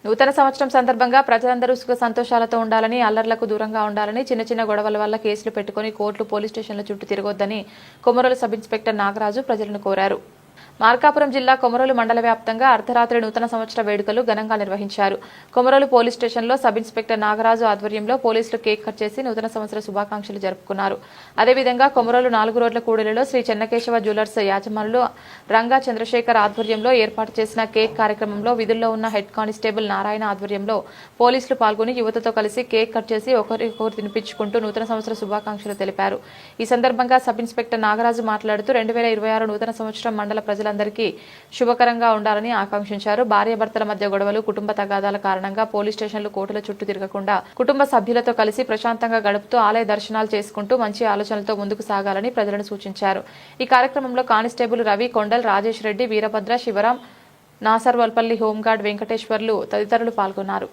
నూతన సంవత్సరం సందర్భంగా ప్రజలందరూ సుఖ సంతోషాలతో ఉండాలని, అల్లర్లకు దూరంగా ఉండాలని, చిన్న చిన్న గొడవల వల్ల కేసులు పెట్టుకుని కోర్టులు, పోలీస్ స్టేషన్ల చుట్టూ తిరగొద్దని కొమరోలు సబ్ ఇన్స్పెక్టర్ నాగరాజు ప్రజలను కోరారు. మార్కాపురం జిల్లా కొమరోలు మండల వ్యాప్తంగా అర్ధరాత్రి నూతన సంవత్సర వేడుకలు ఘనంగా నిర్వహించారు. కొమరోలు పోలీస్ స్టేషన్లో సబ్ ఇన్స్పెక్టర్ నాగరాజు ఆధ్వర్యంలో పోలీసులు కేక్ కట్ చేసి నూతన సంవత్సర శుభాకాంక్షలు జరుపుకున్నారు. అదేవిధంగా కొమరోలు 4 రోడ్ల కూడలిలో శ్రీ చెన్నకేశవ జ్యువెలర్స్ యాజమానులు రంగా చంద్రశేఖర్ ఆధ్వర్యంలో ఏర్పాటు చేసిన కేక్ కార్యక్రమంలో విధుల్లో ఉన్న హెడ్ కానిస్టేబుల్ నారాయణ ఆధ్వర్యంలో పోలీసులు పాల్గొని యువతతో కలిసి కేక్ కట్ చేసి ఒకరికొకరు తినిపించుకుంటూ నూతన సంవత్సర శుభాకాంక్షలు తెలిపారు. ఈ సందర్భంగా సబ్ ఇన్స్పెక్టర్ నాగరాజు మాట్లాడుతూ 2026 నూతన సంవత్సరం మండల ప్రజలందరికీ శుభకరంగా ఉండాలని ఆకాంక్షించారు. భార్యాభర్తల మధ్య గొడవలు, కుటుంబ తగాదాల కారణంగా పోలీస్ స్టేషన్లు, కోర్టుల చుట్టూ తిరగకుండా కుటుంబ సభ్యులతో కలిసి ప్రశాంతంగా గడుపుతూ ఆలయ దర్శనాలు చేసుకుంటూ మంచి ఆలోచనలతో ముందుకు సాగాలని ప్రజలను సూచించారు. ఈ కార్యక్రమంలో కానిస్టేబుల్ రవి, కొండల్, రాజేష్ రెడ్డి, వీరభద్ర, శివరాం, నాసర్వల్పల్లి హోంగార్డ్ వెంకటేశ్వర్లు తదితరులు పాల్గొన్నారు.